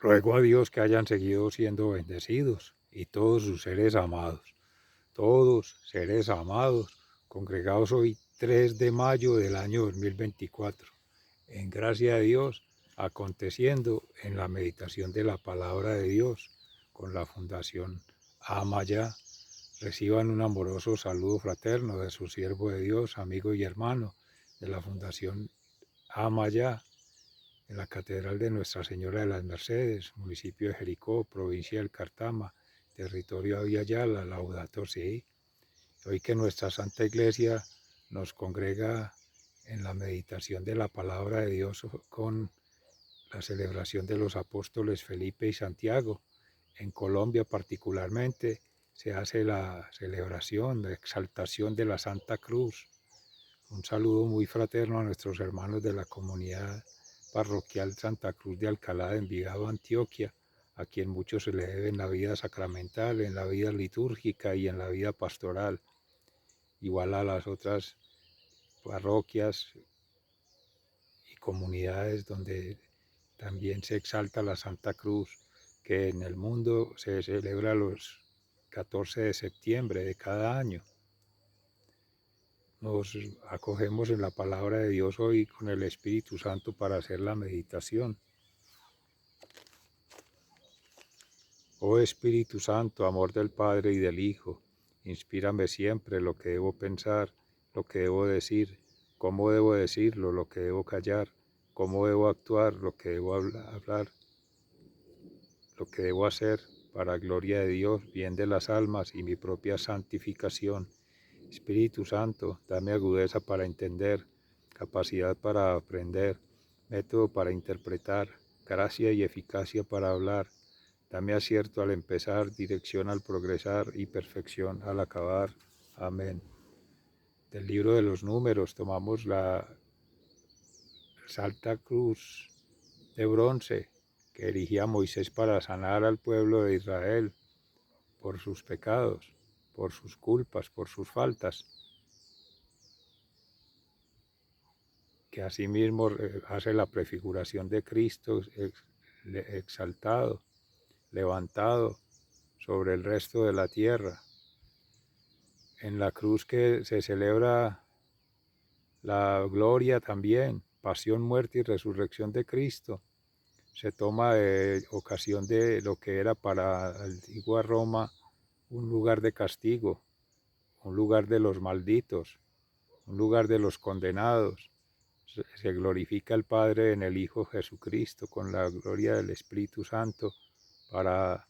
Ruego a Dios que hayan seguido siendo bendecidos y todos sus seres amados, congregados hoy 3 de mayo del año 2024, en gracia de Dios, aconteciendo en la meditación de la palabra de Dios con la Fundación Amaya. Reciban un amoroso saludo fraterno de su siervo de Dios, amigo y hermano de la Fundación Amaya, en la Catedral de Nuestra Señora de las Mercedes, municipio de Jericó, provincia del Cartama, territorio de Yala, Laudato Si. Hoy que nuestra Santa Iglesia nos congrega en la meditación de la palabra de Dios con la celebración de los apóstoles Felipe y Santiago. En Colombia particularmente se hace la celebración, la exaltación de la Santa Cruz. Un saludo muy fraterno a nuestros hermanos de la comunidad parroquial Santa Cruz de Alcalá de Envigado, Antioquia, a quien mucho se le debe en la vida sacramental, en la vida litúrgica y en la vida pastoral, igual a las otras parroquias y comunidades donde también se exalta la Santa Cruz, que en el mundo se celebra los 14 de septiembre de cada año. Nos acogemos en la palabra de Dios hoy con el Espíritu Santo para hacer la meditación. Oh Espíritu Santo, amor del Padre y del Hijo, inspírame siempre lo que debo pensar, lo que debo decir, cómo debo decirlo, lo que debo callar, cómo debo actuar, lo que debo hablar, lo que debo hacer, para gloria de Dios, bien de las almas y mi propia santificación. Espíritu Santo, dame agudeza para entender, capacidad para aprender, método para interpretar, gracia y eficacia para hablar. Dame acierto al empezar, dirección al progresar y perfección al acabar. Amén. Del libro de los Números tomamos la Santa Cruz de bronce que erigía Moisés para sanar al pueblo de Israel por sus pecados, por sus culpas, por sus faltas, que asimismo hace la prefiguración de Cristo exaltado, levantado sobre el resto de la tierra. En la cruz que se celebra la gloria también, pasión, muerte y resurrección de Cristo, se toma ocasión de lo que era para la antigua Roma un lugar de castigo, un lugar de los malditos, un lugar de los condenados. Se glorifica el Padre en el Hijo Jesucristo con la gloria del Espíritu Santo para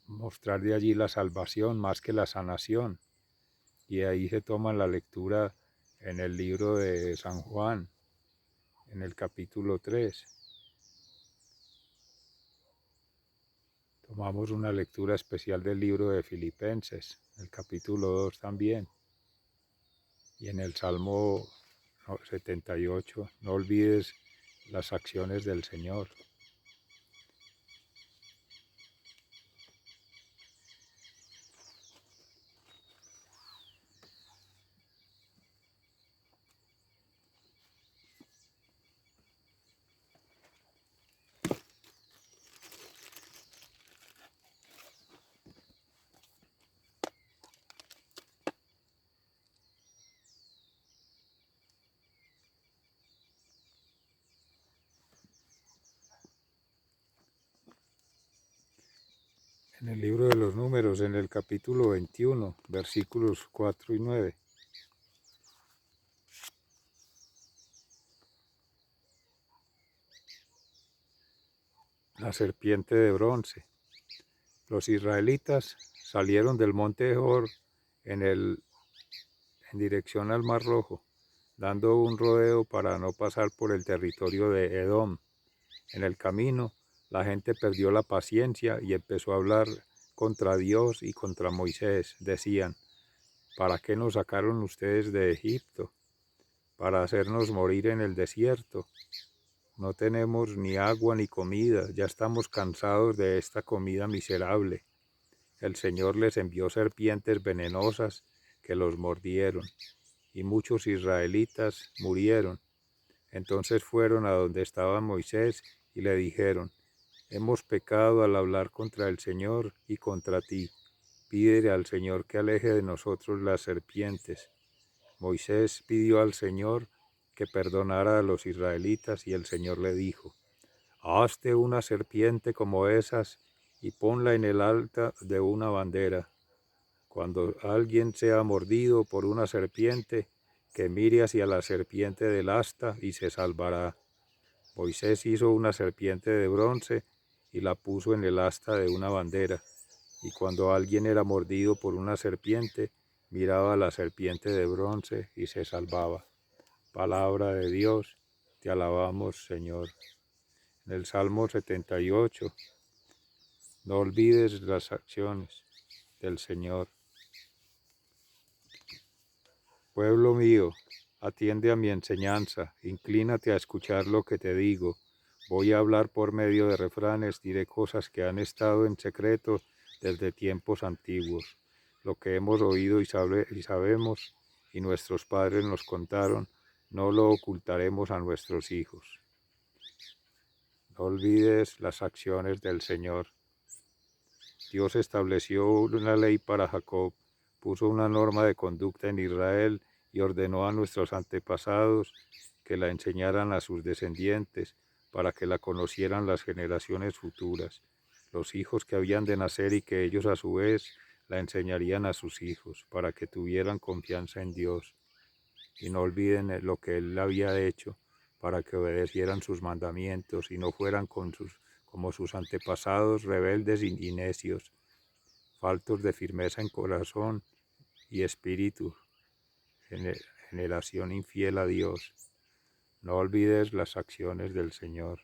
mostrar de allí la salvación más que la sanación. Y ahí se toma la lectura en el libro de San Juan, en el capítulo 3. Tomamos una lectura especial del libro de Filipenses, el capítulo 2 también. Y en el Salmo 78, no olvides las acciones del Señor. En el libro de los Números, en el capítulo 21, versículos 4 y 9. La serpiente de bronce. Los israelitas salieron del monte Hor en dirección al Mar Rojo, dando un rodeo para no pasar por el territorio de Edom. En el camino, la gente perdió la paciencia y empezó a hablar contra Dios y contra Moisés. Decían: ¿para qué nos sacaron ustedes de Egipto? Para hacernos morir en el desierto. No tenemos ni agua ni comida, ya estamos cansados de esta comida miserable. El Señor les envió serpientes venenosas que los mordieron, y muchos israelitas murieron. Entonces fueron a donde estaba Moisés y le dijeron: Hemos pecado al hablar contra el Señor y contra ti. Pídele al Señor que aleje de nosotros las serpientes. Moisés pidió al Señor que perdonara a los israelitas y el Señor le dijo: hazte una serpiente como esas y ponla en el alta de una bandera. Cuando alguien sea mordido por una serpiente, que mire hacia la serpiente del asta y se salvará. Moisés hizo una serpiente de bronce y la puso en el asta de una bandera. Y cuando alguien era mordido por una serpiente, miraba a la serpiente de bronce y se salvaba. Palabra de Dios, te alabamos, Señor. En el Salmo 78, no olvides las acciones del Señor. Pueblo mío, atiende a mi enseñanza, inclínate a escuchar lo que te digo. Voy a hablar por medio de refranes, diré cosas que han estado en secreto desde tiempos antiguos. Lo que hemos oído y sabemos, y nuestros padres nos contaron, no lo ocultaremos a nuestros hijos. No olvides las acciones del Señor. Dios estableció una ley para Jacob, puso una norma de conducta en Israel y ordenó a nuestros antepasados que la enseñaran a sus descendientes para que la conocieran las generaciones futuras, los hijos que habían de nacer y que ellos a su vez la enseñarían a sus hijos para que tuvieran confianza en Dios y no olviden lo que Él había hecho para que obedecieran sus mandamientos y no fueran como sus antepasados rebeldes y necios, faltos de firmeza en corazón y espíritu, generación infiel a Dios. No olvides las acciones del Señor.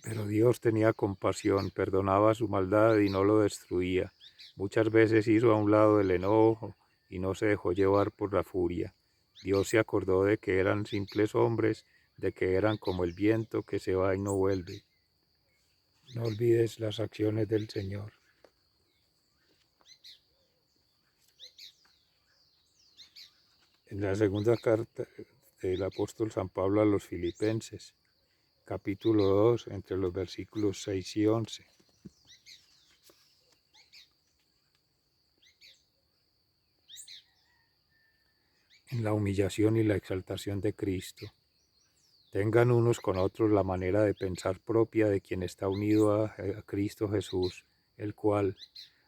Pero Dios tenía compasión, perdonaba su maldad y no lo destruía. Muchas veces hizo a un lado el enojo y no se dejó llevar por la furia. Dios se acordó de que eran simples hombres, de que eran como el viento que se va y no vuelve. No olvides las acciones del Señor. En la segunda carta del apóstol San Pablo a los Filipenses, capítulo 2, entre los versículos 6 y 11. En la humillación y la exaltación de Cristo. Tengan unos con otros la manera de pensar propia de quien está unido a Cristo Jesús, el cual,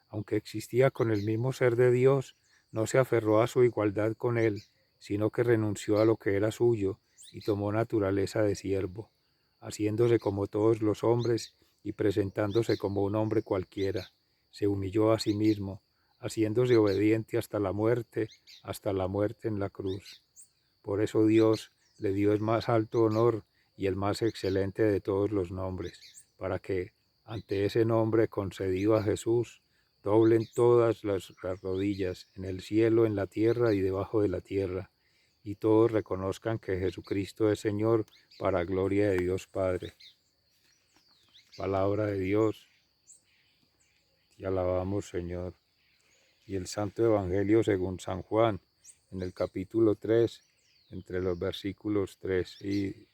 aunque existía con el mismo ser de Dios, no se aferró a su igualdad con él, sino que renunció a lo que era suyo y tomó naturaleza de siervo, haciéndose como todos los hombres y presentándose como un hombre cualquiera. Se humilló a sí mismo, haciéndose obediente hasta la muerte en la cruz. Por eso Dios le dio el más alto honor y el más excelente de todos los nombres, para que, ante ese nombre concedido a Jesús, doblen todas las rodillas, en el cielo, en la tierra y debajo de la tierra, y todos reconozcan que Jesucristo es Señor, para gloria de Dios Padre. Palabra de Dios, te alabamos, Señor. Y el Santo Evangelio según San Juan, en el capítulo 3, entre los versículos 13 y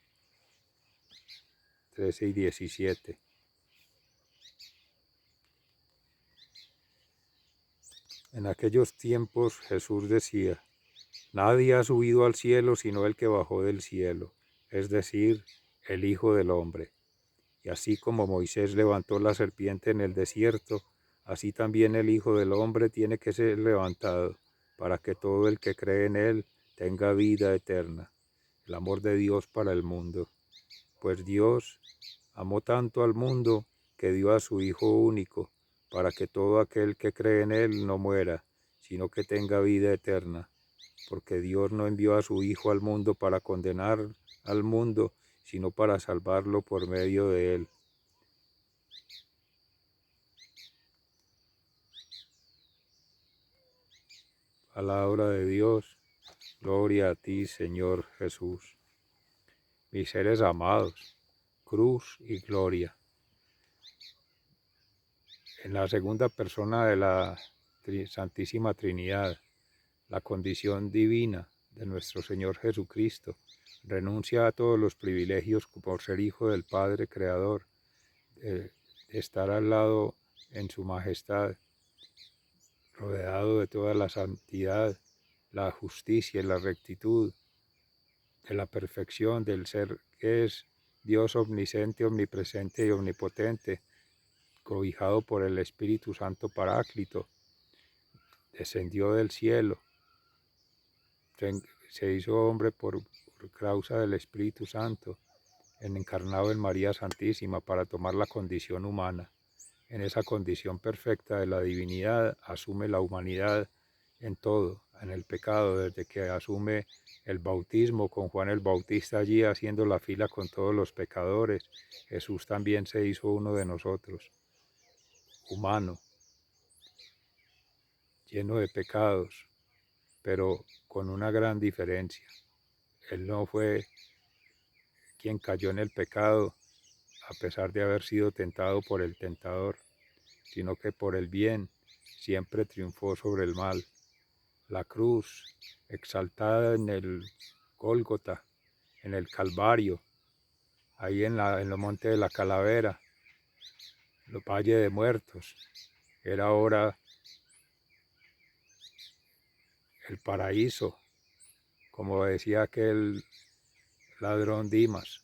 17. En aquellos tiempos Jesús decía: nadie ha subido al cielo sino el que bajó del cielo, es decir, el Hijo del Hombre. Y así como Moisés levantó la serpiente en el desierto, así también el Hijo del Hombre tiene que ser levantado, para que todo el que cree en él tenga vida eterna. El amor de Dios para el mundo. Pues Dios amó tanto al mundo que dio a su Hijo único, para que todo aquel que cree en él no muera, sino que tenga vida eterna. Porque Dios no envió a su Hijo al mundo para condenar al mundo, sino para salvarlo por medio de él. Palabra de Dios, gloria a ti, Señor Jesús. Mis seres amados, cruz y gloria. En la segunda persona de la Santísima Trinidad, la condición divina de nuestro Señor Jesucristo. Renuncia a todos los privilegios por ser hijo del Padre Creador, de estar al lado en su majestad, rodeado de toda la santidad, la justicia y la rectitud, de la perfección del ser que es Dios omnisciente, omnipresente y omnipotente, cobijado por el Espíritu Santo Paráclito, descendió del cielo, se hizo hombre por causa del Espíritu Santo, encarnado en María Santísima para tomar la condición humana. En esa condición perfecta de la divinidad asume la humanidad en todo, en el pecado, desde que asume el bautismo con Juan el Bautista allí haciendo la fila con todos los pecadores. Jesús también se hizo uno de nosotros, humano, lleno de pecados, pero con una gran diferencia. Él no fue quien cayó en el pecado a pesar de haber sido tentado por el tentador, sino que por el bien siempre triunfó sobre el mal. La cruz, exaltada en el Gólgota, en el Calvario, ahí en los montes de la Calavera, los valles de muertos, era ahora el paraíso, como decía aquel ladrón Dimas.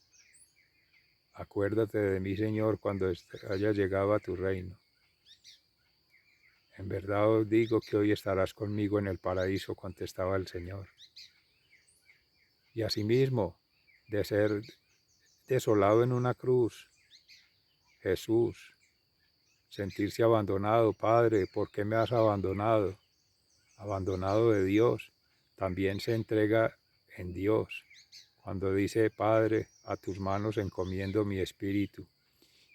Acuérdate de mí, Señor, cuando haya llegado a tu reino. En verdad os digo que hoy estarás conmigo en el paraíso, contestaba el Señor. Y asimismo, de ser desolado en una cruz, Jesús, sentirse abandonado, Padre, ¿por qué me has abandonado? Abandonado de Dios, también se entrega en Dios. Cuando dice, Padre, a tus manos encomiendo mi espíritu.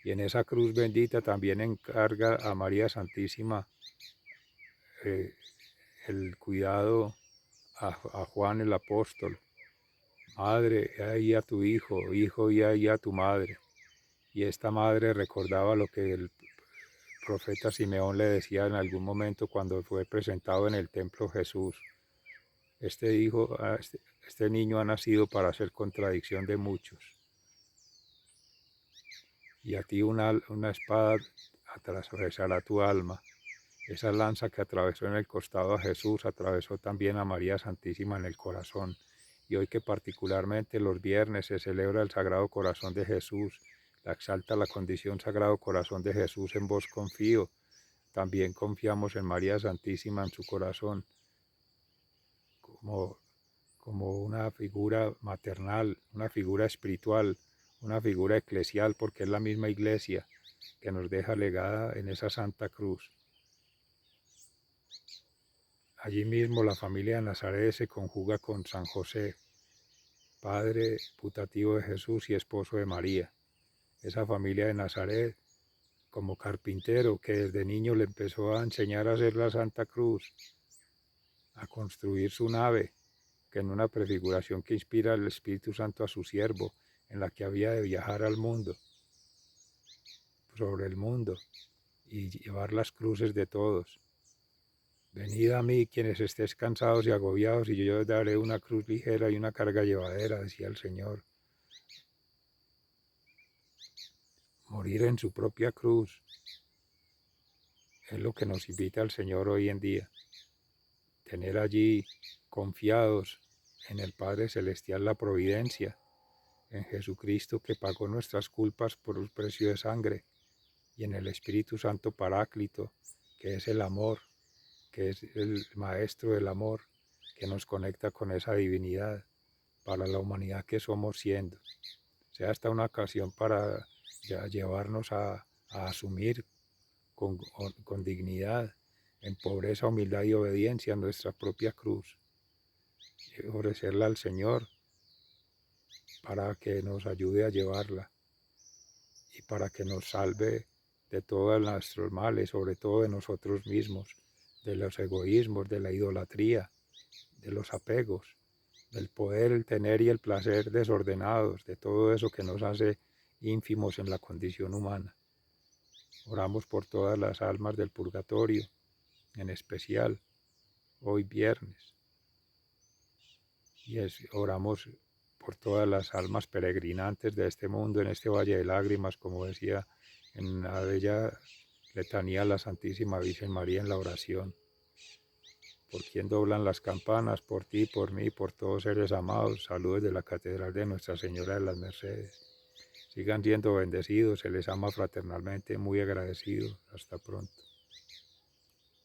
Y en esa cruz bendita también encarga a María Santísima el cuidado a Juan el apóstol. Madre, he ahí a tu hijo, hijo, y ahí a tu madre. Y esta madre recordaba lo que el profeta Simeón le decía en algún momento cuando fue presentado en el templo Jesús. Este niño ha nacido para hacer contradicción de muchos. Y a ti una espada atravesará tu alma. Esa lanza que atravesó en el costado a Jesús, atravesó también a María Santísima en el corazón. Y hoy que particularmente los viernes se celebra el Sagrado Corazón de Jesús, la exalta la condición Sagrado Corazón de Jesús, en vos confío. También confiamos en María Santísima, en su corazón, como una figura maternal, una figura espiritual, una figura eclesial, porque es la misma iglesia que nos deja legada en esa Santa Cruz. Allí mismo la familia de Nazaret se conjuga con San José, padre putativo de Jesús y esposo de María. Esa familia de Nazaret, como carpintero que desde niño le empezó a enseñar a hacer la Santa Cruz, a construir su nave, que en una prefiguración que inspira el Espíritu Santo a su siervo, en la que había de viajar al mundo, sobre el mundo, y llevar las cruces de todos. Venid a mí quienes estéis cansados y agobiados, y yo os daré una cruz ligera y una carga llevadera, decía el Señor. Morir en su propia cruz es lo que nos invita el Señor hoy en día. Tener allí confiados en el Padre Celestial la providencia, en Jesucristo que pagó nuestras culpas por un precio de sangre, y en el Espíritu Santo Paráclito, que es el amor, que es el Maestro del amor, que nos conecta con esa divinidad para la humanidad que somos siendo. Sea esta una ocasión para llevarnos a asumir con dignidad, en pobreza, humildad y obediencia nuestra propia cruz, y ofrecerla al Señor para que nos ayude a llevarla y para que nos salve de todos nuestros males, sobre todo de nosotros mismos, de los egoísmos, de la idolatría, de los apegos, del poder, el tener y el placer desordenados, de todo eso que nos hace ínfimos en la condición humana. Oramos por todas las almas del purgatorio, en especial hoy viernes. y oramos por todas las almas peregrinantes de este mundo, en este valle de lágrimas, como decía en la bella letanía la Santísima Virgen María en la oración. Por quien doblan las campanas, por ti, por mí, por todos seres amados. Saludos de la Catedral de Nuestra Señora de las Mercedes. Sigan siendo bendecidos, se les ama fraternalmente, muy agradecidos. Hasta pronto.